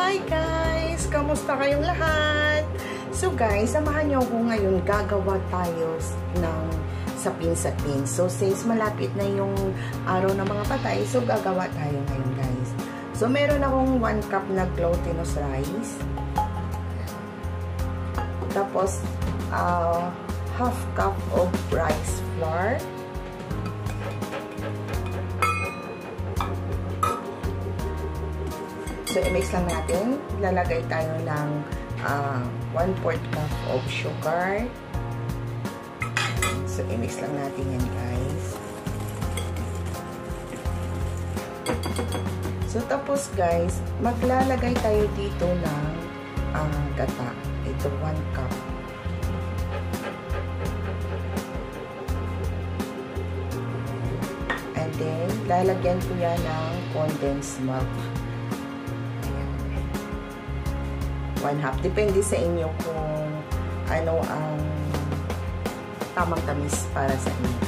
Hi guys! Kamusta kayong lahat? So guys, samahan niyo ako ngayon. Gagawa tayo ng sapin-sapin. So since malapit na yung araw ng mga patay, so gagawa tayo ngayon guys. So meron akong 1 cup na glutinous rice. Tapos, half cup of rice flour. So, i-mix lang natin. Lalagay tayo ng 1/4 cup of sugar. So, i-mix lang natin yan, guys. So, tapos, guys, maglalagay tayo dito ng gata. Ito, 1 cup. And then, lalagyan ko yan ng condensed milk. 1/2. Depende sa inyo kung ano ang tamang tamis para sa inyo.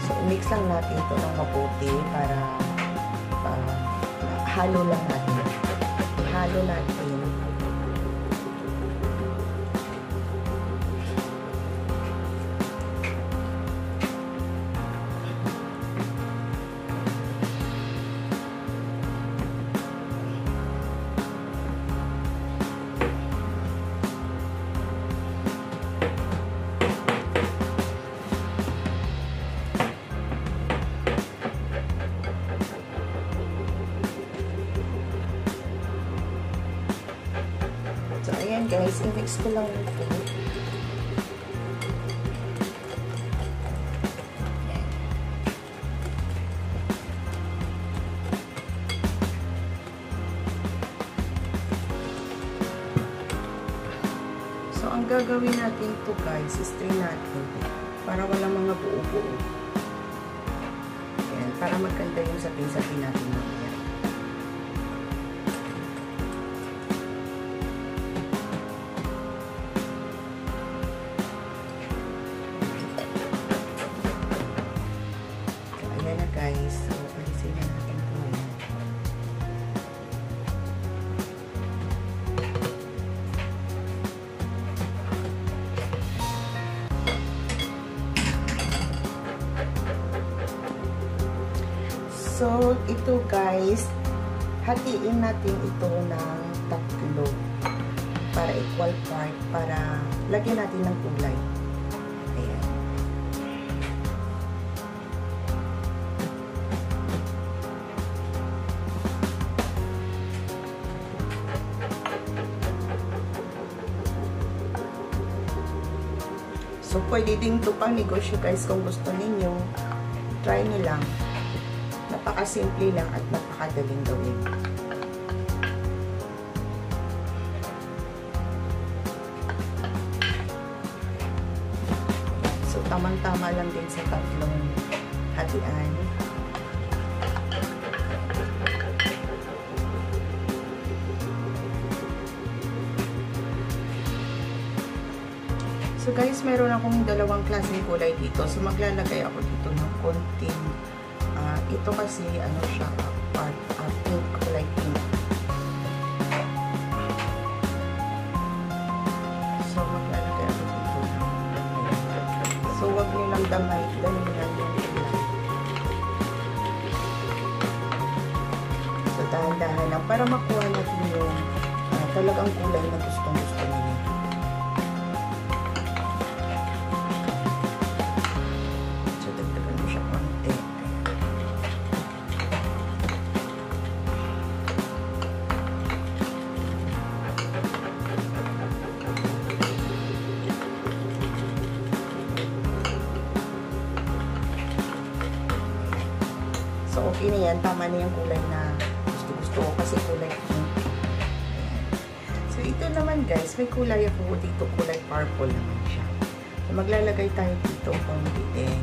So, mix lang natin ito ng mabuti para halo lang natin. Halo natin. So, ayan guys, i-mix ko lang ito. Ayan. So, ang gagawin natin ito guys, strain natin para walang mga buo-buo. Ayan, para maganda yung sapin-sapin natin mamaya. Guys, so alisin na natin ito ngayon. So, ito guys, hatiin natin ito ng 3 para equal part, para lagyan natin ng kulay. Ayan. So, pwede din ito pang negosyo guys kung gusto ninyo. Try nyo lang. Napaka-simple lang at napakadaling gawin. So, tamang-tama lang din sa 3 hatian. So guys, meron akong 2 klaseng kulay dito. So maglalagay ako dito ng konting, ito kasi ano siya, pink, kulay pink. So maglalagay ako dito. So wag nyo lang damay, ganun lang yung kulay. So dahan-dahan lang para makuha natin yung talagang kulay na gustong-gusto niyo. So, okay na yan. Tama na yung kulay na gusto ko kasi kulay pink. So, ito naman guys, may kulay ako dito. Kulay purple naman siya. So, maglalagay tayo dito konti din.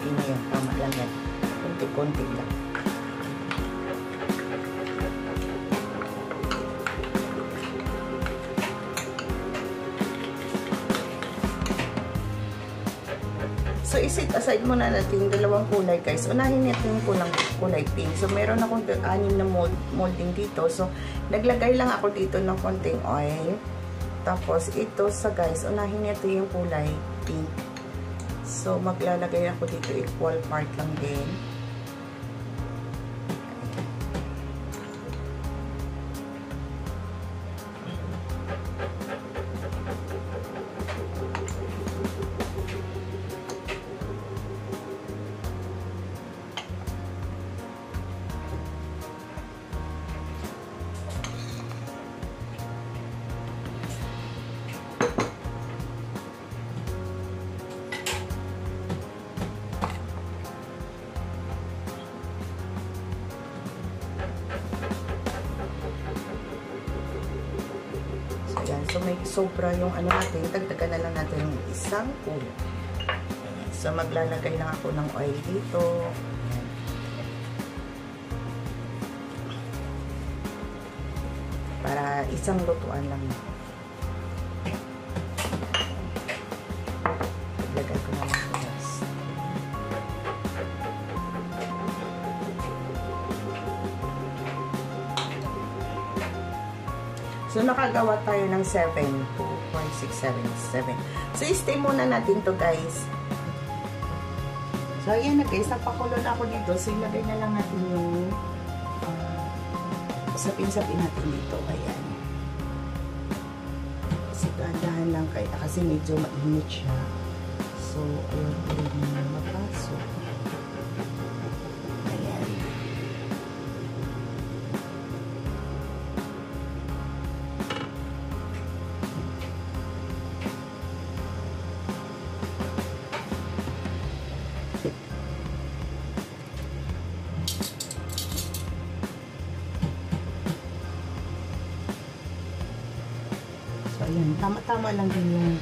okay na yan. Tama lang yan. Kunti-kunti lang. So, isit aside muna natin yung dalawang kulay, guys. Unahin natin yung kulay pink. So, meron akong 6 na molding dito. So, naglagay lang ako dito ng konting oil. Tapos, ito sa guys, unahin natin yung kulay pink. So, maglalagay ako dito equal part lang din. So, may sobra yung ano natin. Dagdagan na lang natin yung isang kulay. So, maglalagay lang ako ng oil dito. Para isang lutuan lang. Lagay ko na lang yung rest. So, nakagawa tayo ng 7, 2, 4, 6, 7, 7. So, i-stay muna natin to guys. So, ayan na guys. Napakulo na ako dito. So, ilagay na lang natin yung sapin-sapin natin dito. Ayan. Kasi dahan-dahan lang kayo. Kasi medyo mainit siya. So, ayan ko rin mapasok. Ayan. Ayan, tama-tama lang din yung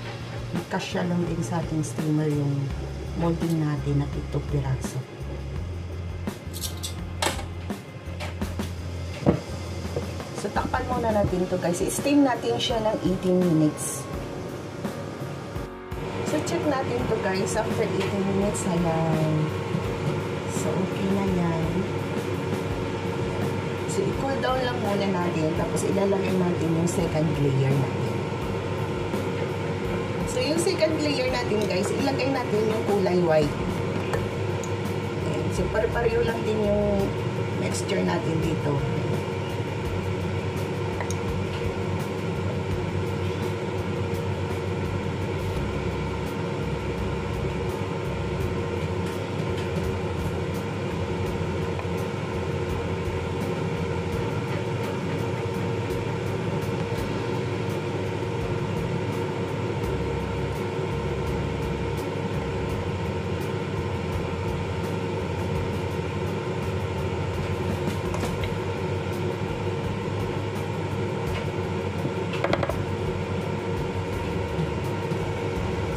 kasya lang din sa ating steamer yung molding natin na 2 piraso. So, takpan muna natin to guys. I-steam natin siya ng 18 minutes. So, check natin to guys. After 18 minutes, ayan. So, okay na yan. So, i-cool down lang muna natin. Tapos, ilalagay natin yung second layer natin. So, yung second layer natin, guys, ilagay natin yung kulay white. Ayan. So, pare-pareho lang din yung mixture natin dito.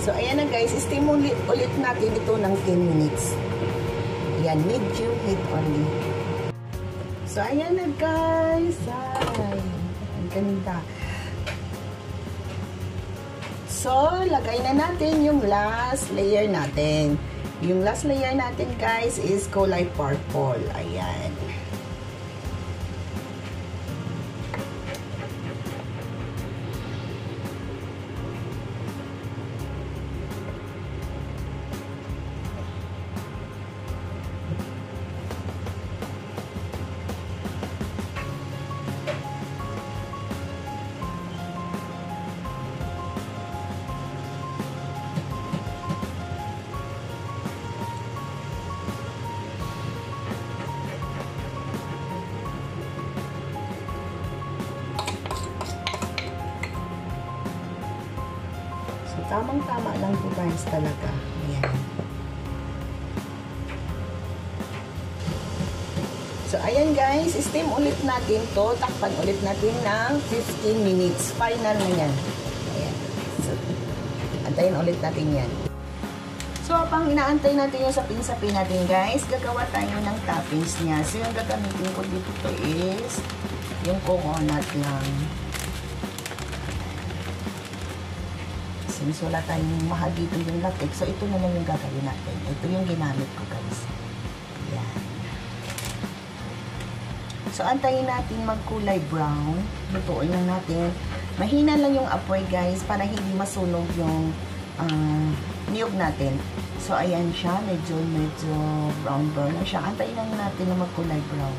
So, ayan na guys, steam ulit natin ito ng 10 minutes. Ayan, medium heat only. So, ayan na guys. Ay, ang ganda. So, lagay na natin yung last layer natin. Yung last layer natin guys is kulay purple. Ayan. Tamang-tama lang po guys talaga. Ayan. So, ayan guys. Steam ulit natin to. Takpan ulit natin ng 15 minutes. Final na yan. Ayan. So, antayin ulit natin yan. So, habang inaantay natin yung sapin-sapin natin, guys, gagawa tayo ng toppings niya. So, yung gagamitin ko dito is yung coconut lang. Since wala tayong mahal dito yung latex, so ito na lang yung gagawin natin. Ito yung ginamit ko, guys. Yan. So, antayin natin magkulay brown. Lutuin lang natin. Mahina lang yung apoy, guys, para hindi masunog yung niyog natin. So, ayan siya. Medyo brown na siya. Antayin lang natin na magkulay brown.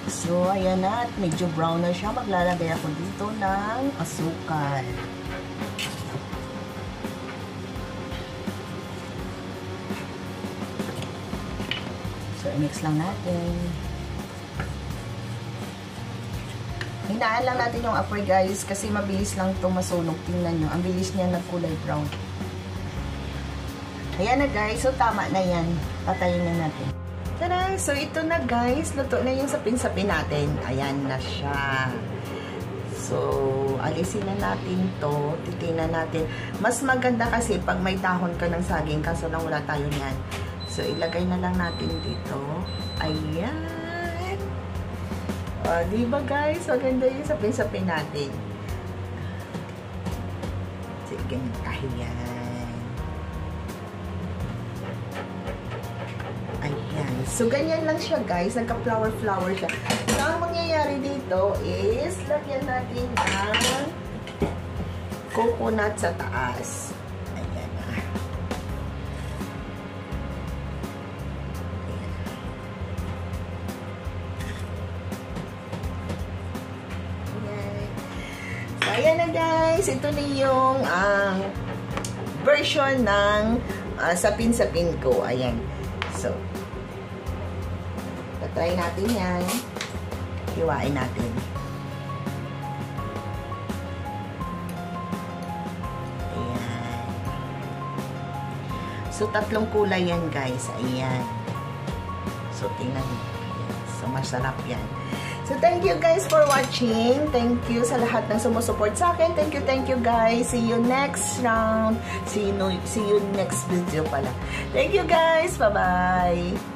So, ayan na. At medyo brown na siya. Maglalagay ako dito ng asukal. So, i-mix lang natin. Hinaan lang natin yung apoy, guys, kasi mabilis lang ito masunog. Tingnan nyo, ang bilis niya nagkulay brown. Ayan na, guys. So, tama na yan. Patayin na natin. Tara! So, ito na, guys. Luto na yung sapin-sapin natin. Ayan na siya. So, alisin na natin to. Titingnan natin. Mas maganda kasi pag may dahon ka ng saging, kaso lang wala tayo niyan. So, ilagay na lang natin dito. Ayan! Diba guys? Maganda yung sapin-sapin natin. Sige, ayan. Ayan. So, ganyan lang siya guys. Nagka-flower-flower siya. So, ang mangyayari dito is lagyan natin ng coconut sa taas. Ayan na. Ayan na guys, ito na yung version ng sapin-sapin ko. Ayan. So, try natin yan. Hiwain natin. Ayan. So, tatlong kulay yan guys. Ayan. So, tingnan nyo. So, masarap yan. So, thank you guys for watching. Thank you sa lahat ng sumusupport sa akin. Thank you guys. See you next round. See you next video pala. Thank you guys. Bye-bye.